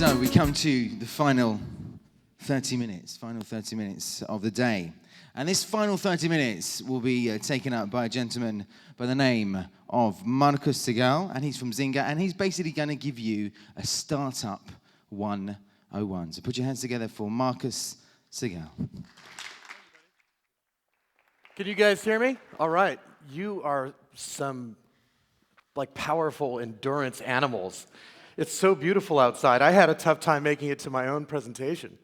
So we come to the final 30 minutes of the day. And this final 30 minutes will be taken up by a gentleman by the name of Marcus Segal, and he's from Zynga, and he's basically going to give you a startup 101. So put your hands together for Marcus Segal. Can you guys hear me? All right. You are some powerful endurance animals. It's so beautiful outside. I had a tough time making it to my own presentation.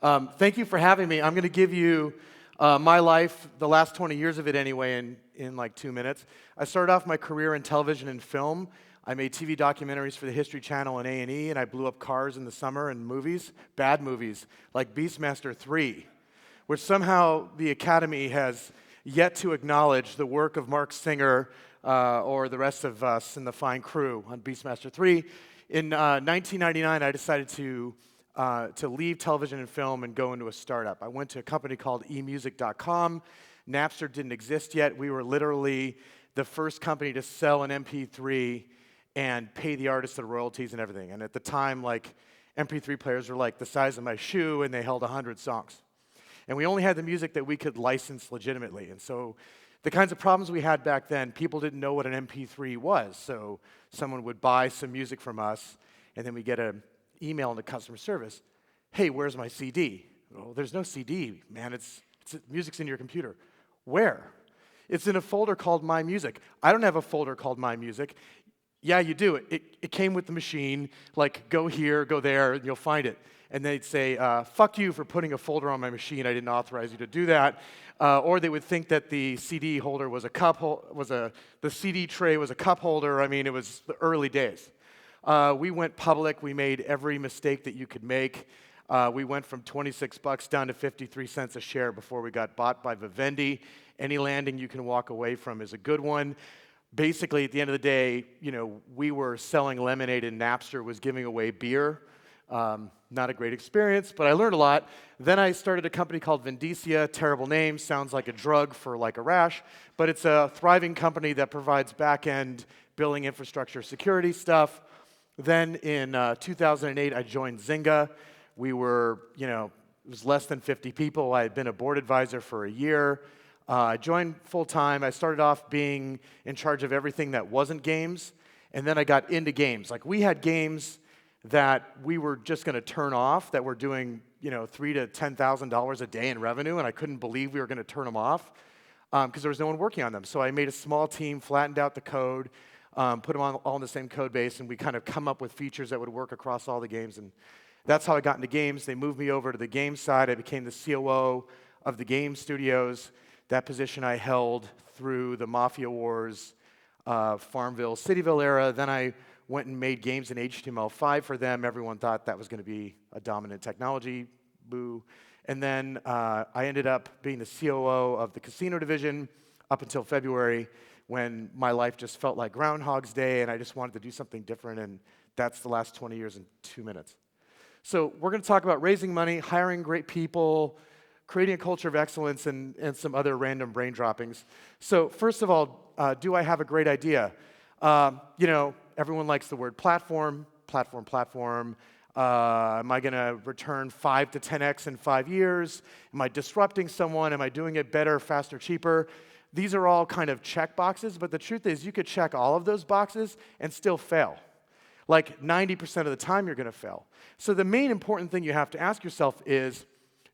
Thank you for having me. I'm going to give you my life, the last 20 years of it anyway, in like 2 minutes. I started off my career in television and film. I made TV documentaries for the History Channel and A&E, and I blew up cars in the summer and movies, bad movies, like Beastmaster 3, which somehow the Academy has yet to acknowledge the work of Mark Singer or the rest of us in the fine crew on Beastmaster 3. In 1999, I decided to leave television and film and go into a startup. I went to a company called emusic.com. Napster didn't exist yet. We were literally the first company to sell an MP3 and pay the artists the royalties and everything. And at the time, MP3 players were like the size of my shoe, and they held 100 songs. And we only had the music that we could license legitimately. And so the kinds of problems we had back then, people didn't know what an MP3 was. So someone would buy some music from us, and then we get an email into customer service. Hey, where's my CD? Oh, there's no CD, man. Music's in your computer. Where? It's in a folder called My Music. I don't have a folder called My Music. Yeah, you do. It came with the machine. Go here, go there, and you'll find it. And they'd say, fuck you for putting a folder on my machine. I didn't authorize you to do that. Or they would think that the CD holder was the CD tray was a cup holder. I mean, it was the early days. We went public. We made every mistake that you could make. We went from $26 down to 53 cents a share before we got bought by Vivendi. Any landing you can walk away from is a good one. Basically, at the end of the day, we were selling lemonade and Napster was giving away beer. Not a great experience, but I learned a lot. Then I started a company called Vindicia. Terrible name, sounds like a drug for a rash, but it's a thriving company that provides back-end billing infrastructure security stuff. Then in 2008, I joined Zynga. We were, it was less than 50 people. I had been a board advisor for a year. I joined full-time. I started off being in charge of everything that wasn't games, and then I got into games. We had games that we were just going to turn off, that were doing, $3,000 to $10,000 a day in revenue, and I couldn't believe we were going to turn them off because there was no one working on them. So I made a small team, flattened out the code, put them all in the same code base, and we kind of come up with features that would work across all the games. And that's how I got into games. They moved me over to the game side. I became the COO of the game studios. That position I held through the Mafia Wars, Farmville, Cityville era. Then I went and made games in HTML5 for them. Everyone thought that was going to be a dominant technology. Boo. And then I ended up being the COO of the casino division up until February, when my life just felt like Groundhog's Day, and I just wanted to do something different, and that's the last 20 years in 2 minutes. So we're going to talk about raising money, hiring great people, creating a culture of excellence, and some other random brain droppings. So first of all, do I have a great idea? Everyone likes the word platform. Am I going to return 5 to 10x in 5 years? Am I disrupting someone? Am I doing it better, faster, cheaper? These are all kind of check boxes, but the truth is you could check all of those boxes and still fail. 90% of the time you're going to fail. So the main important thing you have to ask yourself is,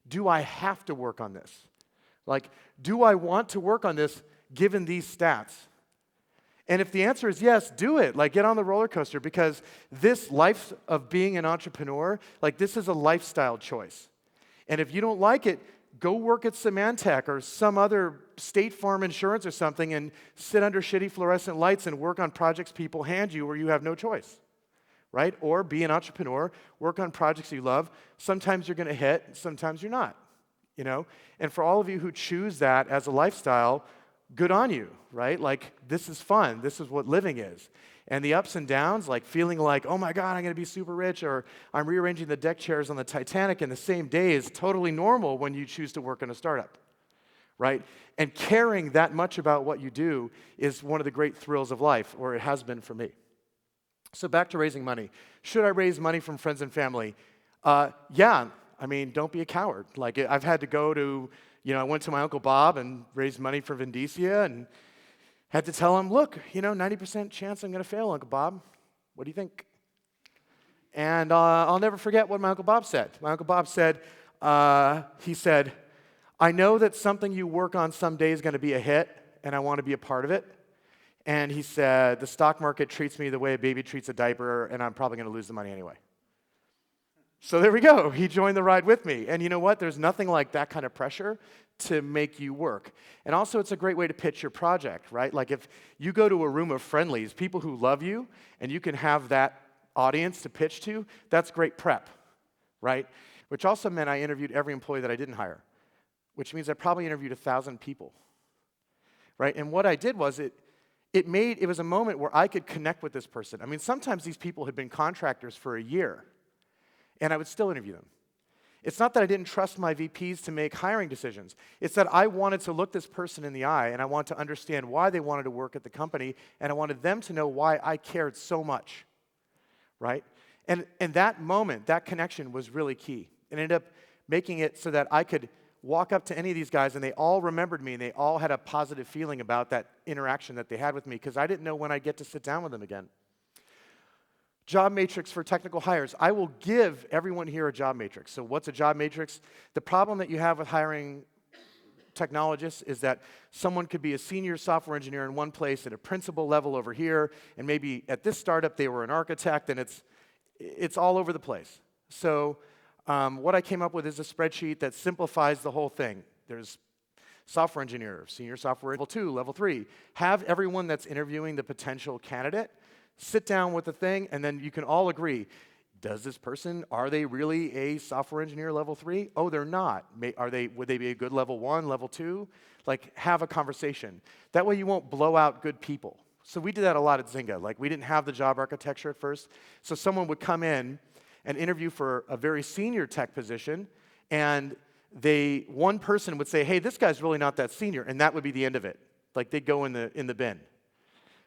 do I have to work on this? Do I want to work on this given these stats? And if the answer is yes, do it. Get on the roller coaster, because this life of being an entrepreneur, this is a lifestyle choice. And if you don't like it, go work at Symantec or some other State Farm Insurance or something and sit under shitty fluorescent lights and work on projects people hand you where you have no choice, right? Or be an entrepreneur, work on projects you love. Sometimes you're going to hit, sometimes you're not, And for all of you who choose that as a lifestyle, good on you, right? This is fun. This is what living is. And the ups and downs, feeling oh my God, I'm going to be super rich, or I'm rearranging the deck chairs on the Titanic in the same day, is totally normal when you choose to work in a startup, right? And caring that much about what you do is one of the great thrills of life, or it has been for me. So back to raising money. Should I raise money from friends and family? Yeah, I mean, don't be a coward. Like, I've had to go to, I went to my Uncle Bob and raised money for Vindicia and had to tell him, look, 90% chance I'm going to fail, Uncle Bob. What do you think? And I'll never forget what my Uncle Bob said. My Uncle Bob said, he said, I know that something you work on someday is going to be a hit, and I want to be a part of it. And he said, the stock market treats me the way a baby treats a diaper, and I'm probably going to lose the money anyway. So there we go. He joined the ride with me. And you know what? There's nothing like that kind of pressure to make you work. And also, it's a great way to pitch your project, right? Like if you go to a room of friendlies, people who love you, and you can have that audience to pitch to, that's great prep, right? Which also meant I interviewed every employee that I didn't hire, which means I probably interviewed 1,000 people, right? And what I did was it was a moment where I could connect with this person. I mean, sometimes these people had been contractors for a year, and I would still interview them. It's not that I didn't trust my VPs to make hiring decisions. It's that I wanted to look this person in the eye, and I wanted to understand why they wanted to work at the company, and I wanted them to know why I cared so much, right? And that moment, that connection was really key. It ended up making it so that I could walk up to any of these guys, and they all remembered me, and they all had a positive feeling about that interaction that they had with me, because I didn't know when I'd get to sit down with them again. Job matrix for technical hires. I will give everyone here a job matrix. So what's a job matrix? The problem that you have with hiring technologists is that someone could be a senior software engineer in one place at a principal level over here, and maybe at this startup they were an architect, and it's all over the place. So what I came up with is a spreadsheet that simplifies the whole thing. There's software engineer, senior software level 2, level 3. Have everyone that's interviewing the potential candidate sit down with the thing, and then you can all agree, does this person, are they really a software engineer level 3? Oh, they're not. Would they be a good level 1, level 2? Like, have a conversation. That way you won't blow out good people. So we did that a lot at Zynga. Like, we didn't have the job architecture at first, so someone would come in and interview for a very senior tech position, and one person would say, hey, this guy's really not that senior, and that would be the end of it. Like, they'd go in the bin.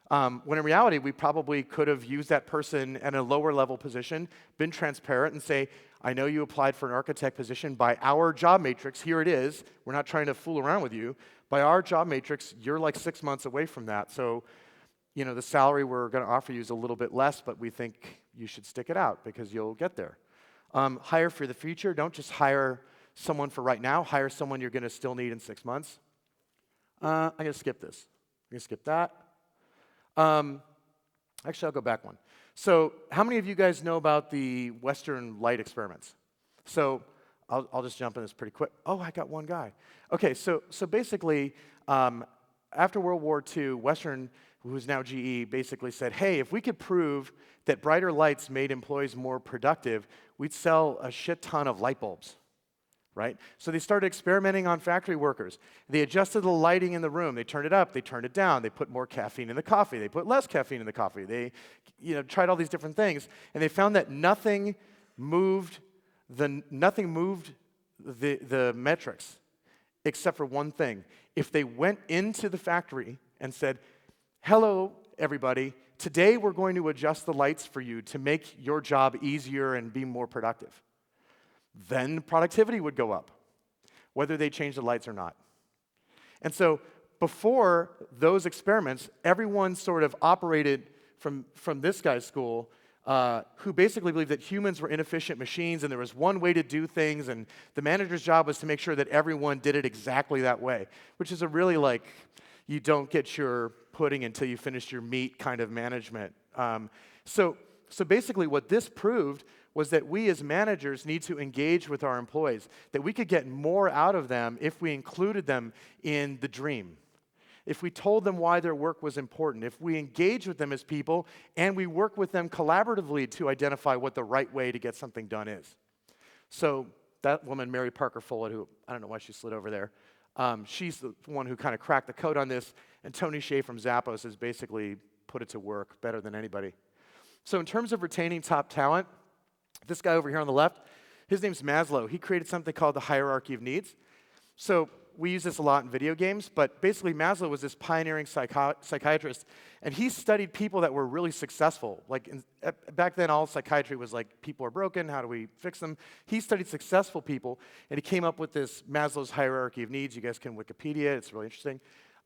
When in reality, we probably could have used that person at a lower level position, been transparent and say, I know you applied for an architect position by our job matrix, here it is, we're not trying to fool around with you. By our job matrix, you're like 6 months away from that. So, the salary we're going to offer you is a little bit less, but we think you should stick it out because you'll get there. Hire for the future. Don't just hire someone for right now. Hire someone you're going to still need in 6 months. I'm going to skip this. I'm going to skip that. Actually, I'll go back one. So how many of you guys know about the Western light experiments? So I'll just jump in this pretty quick. Oh, I got one guy. Okay, so basically, after World War II, Western, who's now GE, basically said, hey, if we could prove that brighter lights made employees more productive, we'd sell a shit ton of light bulbs. Right? So they started experimenting on factory workers. They adjusted the lighting in the room. They turned it up. They turned it down. They put more caffeine in the coffee. They put less caffeine in the coffee. They, tried all these different things, and they found that nothing moved the metrics except for one thing. If they went into the factory and said, "Hello, everybody. Today we're going to adjust the lights for you to make your job easier and be more productive," then productivity would go up, whether they changed the lights or not. And so before those experiments, everyone sort of operated from this guy's school, who basically believed that humans were inefficient machines and there was one way to do things, and the manager's job was to make sure that everyone did it exactly that way, which is a really like, you don't get your pudding until you finish your meat kind of management. So basically what this proved was that we as managers need to engage with our employees, that we could get more out of them if we included them in the dream, if we told them why their work was important, if we engage with them as people, and we work with them collaboratively to identify what the right way to get something done is. So that woman, Mary Parker Follett, who, I don't know why she slid over there, she's the one who kind of cracked the code on this, and Tony Hsieh from Zappos has basically put it to work better than anybody. So in terms of retaining top talent, this guy over here on the left, his name's Maslow. He created something called the hierarchy of needs. So we use this a lot in video games, but basically Maslow was this pioneering psychiatrist, and he studied people that were really successful. Like back then, all psychiatry was like, people are broken, how do we fix them? He studied successful people, and he came up with this Maslow's hierarchy of needs. You guys can Wikipedia, it's really interesting.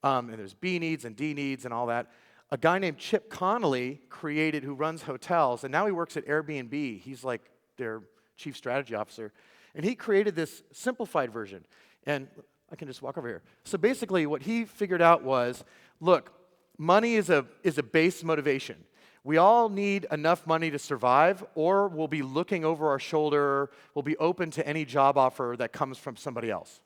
And there's B needs and D needs and all that. A guy named Chip Connolly who runs hotels, and now he works at Airbnb. He's like their chief strategy officer. And he created this simplified version. And I can just walk over here. So basically what he figured out was, look, money is a base motivation. We all need enough money to survive, or we'll be looking over our shoulder, we'll be open to any job offer that comes from somebody else.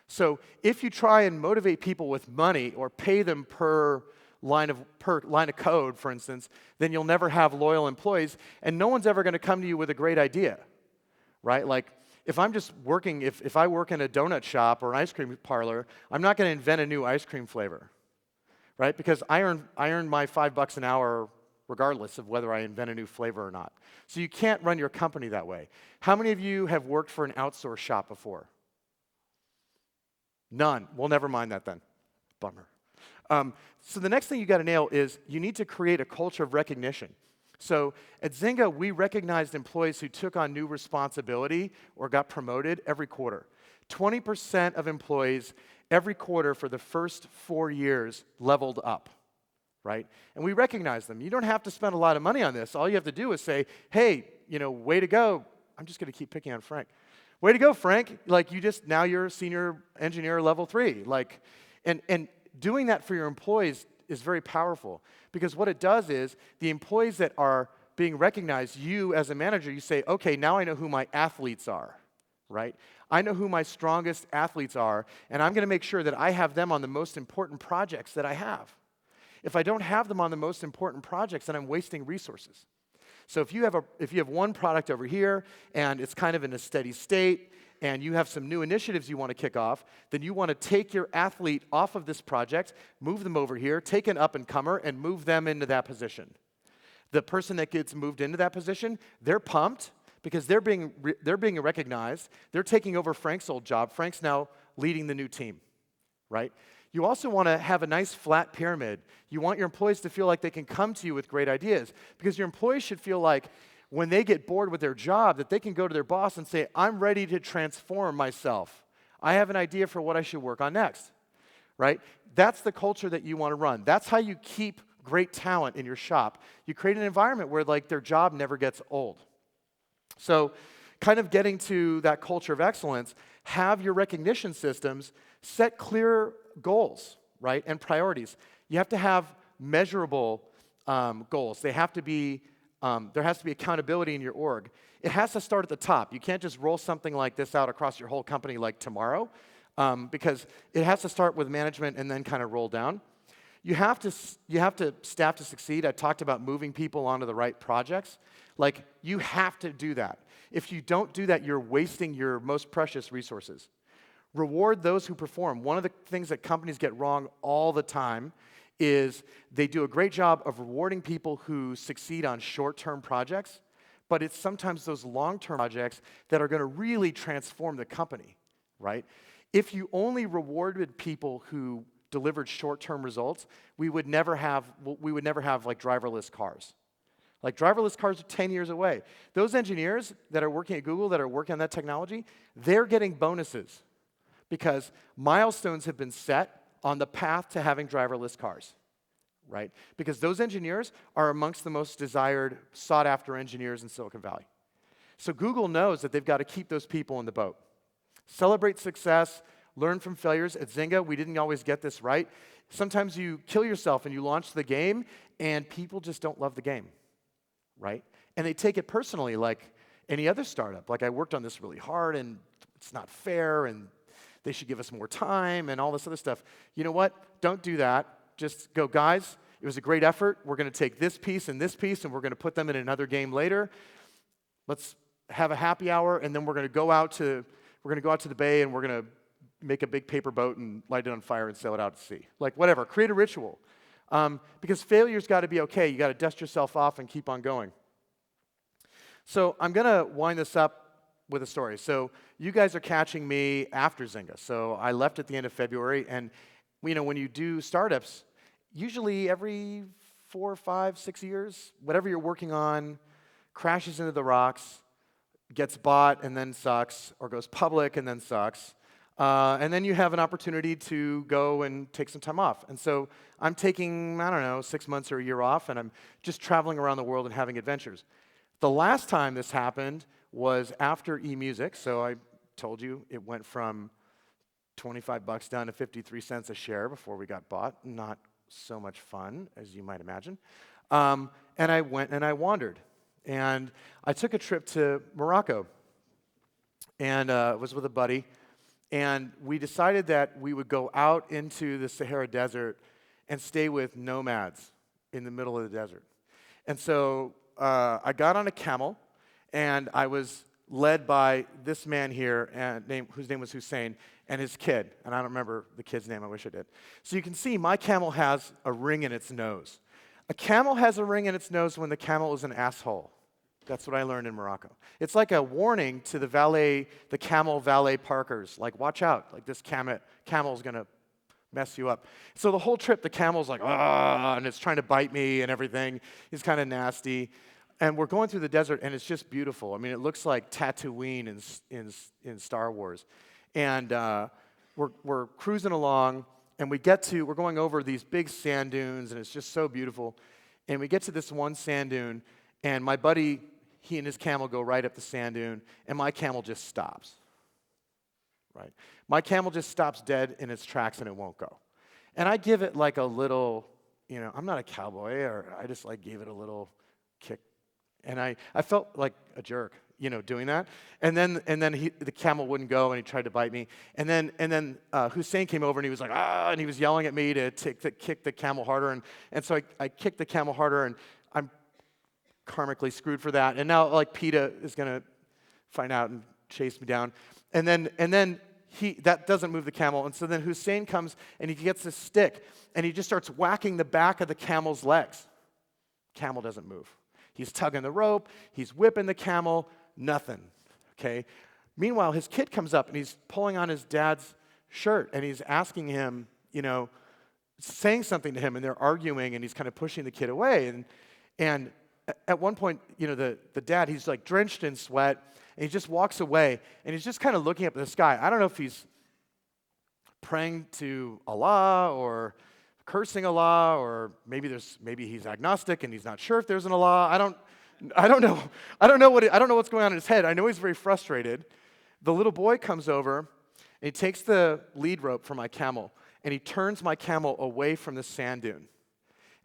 So if you try and motivate people with money or pay them per line of code, for instance, then you'll never have loyal employees, and no one's ever going to come to you with a great idea, right? Like, if I'm just working, if I work in a donut shop or an ice cream parlor, I'm not going to invent a new ice cream flavor, right? Because I earn my $5 an hour regardless of whether I invent a new flavor or not. So you can't run your company that way. How many of you have worked for an outsourced shop before? None. Well, never mind that then. Bummer. So the next thing you got to nail is you need to create a culture of recognition. So at Zynga, we recognized employees who took on new responsibility or got promoted every quarter. 20% of employees every quarter for the first 4 years leveled up, right? And we recognize them. You don't have to spend a lot of money on this. All you have to do is say, hey, way to go. I'm just going to keep picking on Frank. Way to go, Frank. Like, now you're a senior engineer level 3. Like, and doing that for your employees is very powerful, because what it does is the employees that are being recognized, you as a manager, you say, okay, now I know who my athletes are, right? I know who my strongest athletes are, and I'm going to make sure that I have them on the most important projects that I have. If I don't have them on the most important projects, then I'm wasting resources. So if you have one product over here and it's kind of in a steady state, and you have some new initiatives you want to kick off, then you want to take your athlete off of this project, move them over here, take an up-and-comer, and move them into that position. The person that gets moved into that position, they're pumped because they're being recognized. They're taking over Frank's old job. Frank's now leading the new team, right? You also want to have a nice flat pyramid. You want your employees to feel like they can come to you with great ideas, because your employees should feel like when they get bored with their job, that they can go to their boss and say, I'm ready to transform myself. I have an idea for what I should work on next, right? That's the culture that you want to run. That's how you keep great talent in your shop. You create an environment where their job never gets old. So kind of getting to that culture of excellence, have your recognition systems set clear goals, right, and priorities. You have to have measurable goals. They have to be there has to be accountability in your org. It has to start at the top. You can't just roll something like this out across your whole company like tomorrow, because it has to start with management and then kind of roll down. You have to staff to succeed. I talked about moving people onto the right projects. Like, you have to do that. If you don't do that, you're wasting your most precious resources. Reward those who perform. One of the things that companies get wrong all the time is they do a great job of rewarding people who succeed on short-term projects, but it's sometimes those long-term projects that are going to really transform the company, right? If you only rewarded people who delivered short-term results, we would never have like driverless cars. Like, driverless cars are 10 years away. Those engineers that are working at Google, that are working on that technology, they're getting bonuses because milestones have been set on the path to having driverless cars, right? Because those engineers are amongst the most desired, sought-after engineers in Silicon Valley. So Google knows that they've got to keep those people in the boat. Celebrate success, learn from failures. At Zynga, we didn't always get this right. Sometimes you kill yourself and you launch the game, and people just don't love the game, right? And they take it personally, like any other startup. Like, I worked on this really hard, and it's not fair, and they should give us more time and all this other stuff. You know what? Don't do that. Just go, guys, it was a great effort. We're going to take this piece, and we're going to put them in another game later. Let's have a happy hour, and then we're going to go out to the bay, and we're going to make a big paper boat and light it on fire and sail it out to sea. Like, whatever. Create a ritual. Because failure's got to be okay. You got to dust yourself off and keep on going. So I'm going to wind this up with a story. So you guys are catching me after Zynga. So I left at the end of February, and when you do startups, usually every 4, 5, 6 years, whatever you're working on crashes into the rocks, gets bought and then sucks, or goes public and then sucks. And then you have an opportunity to go and take some time off. And so I'm taking, 6 months or a year off, and I'm just traveling around the world and having adventures. The last time this happened was after eMusic. So I told you it went from $25 down to 53 cents a share before we got bought. Not so much fun, as you might imagine. And I went and I wandered. And I took a trip to Morocco, and was with a buddy. And we decided that we would go out into the Sahara Desert and stay with nomads in the middle of the desert. And so I got on a camel, and I was led by this man here, whose name was Hussein, and his kid. And I don't remember the kid's name. I wish I did. So you can see my camel has a ring in its nose. A camel has a ring in its nose when the camel is an asshole. That's what I learned in Morocco. It's like a warning to the camel valet parkers. Like, watch out. Like, this camel's going to mess you up. So the whole trip, the camel's like, ah, and it's trying to bite me and everything. He's kind of nasty. And we're going through the desert, and it's just beautiful. I mean, it looks like Tatooine in Star Wars. And we're cruising along, and we're going over these big sand dunes, and it's just so beautiful. And we get to this one sand dune, and my buddy, he and his camel go right up the sand dune, and my camel just stops. Right? My camel just stops dead in its tracks, and it won't go. And I give it like a little, I'm not a cowboy, or I just gave it a little kick. And I felt like a jerk, doing that. And then the camel wouldn't go, and he tried to bite me. And then Hussein came over, and he was like, ah, and he was yelling at me to kick the camel harder. And so I kicked the camel harder, and I'm karmically screwed for that. And now PETA is going to find out and chase me down. And then that doesn't move the camel. And so then Hussein comes, and he gets this stick, and he just starts whacking the back of the camel's legs. Camel doesn't move. He's tugging the rope. He's whipping the camel. Nothing. Okay? Meanwhile, his kid comes up, and he's pulling on his dad's shirt, and he's asking him, saying something to him, and they're arguing, and he's kind of pushing the kid away. And at one point, the dad, he's drenched in sweat, and he just walks away, and he's just kind of looking up at the sky. I don't know if he's praying to Allah or cursing Allah, or maybe he's agnostic and he's not sure if there's an Allah. I don't know. I don't know what's going on in his head. I know he's very frustrated. The little boy comes over, and he takes the lead rope from my camel, and he turns my camel away from the sand dune.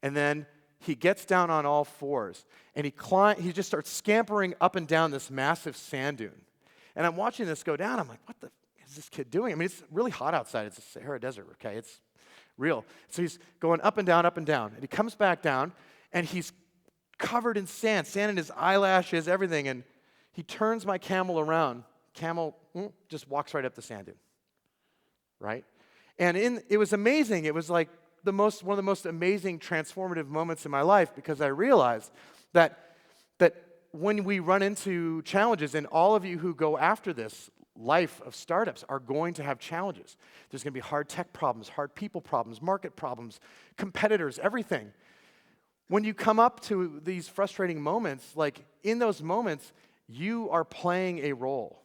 And then he gets down on all fours, and he just starts scampering up and down this massive sand dune. And I'm watching this go down. I'm like, what the is this kid doing? I mean, it's really hot outside. It's the Sahara Desert, okay? It's real. So he's going up and down, and he comes back down, and he's covered in sand in his eyelashes, everything, and he turns my camel around. Camel just walks right up the sand dune, right? And it was amazing. It was like one of the most amazing transformative moments in my life, because I realized that when we run into challenges, and all of you who go after this life of startups are going to have challenges. There's going to be hard tech problems, hard people problems, market problems, competitors, everything. When you come up to these frustrating moments, in those moments, you are playing a role.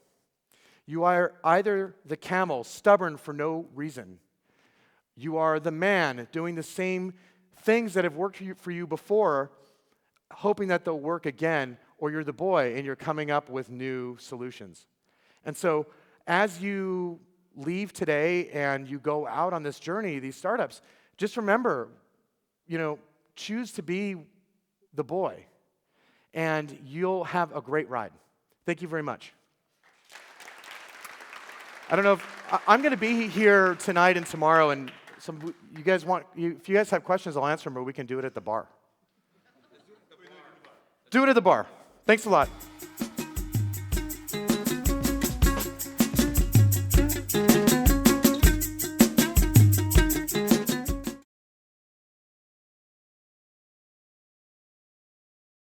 You are either the camel, stubborn for no reason. You are the man doing the same things that have worked for you before, hoping that they'll work again, or you're the boy and you're coming up with new solutions. And so as you leave today and you go out on this journey, these startups, just remember, choose to be the boy, and you'll have a great ride. Thank you very much. I don't know if I'm going to be here tonight and tomorrow, and if you guys have questions, I'll answer them, or we can do it at the bar. Do it at the bar. Thanks a lot.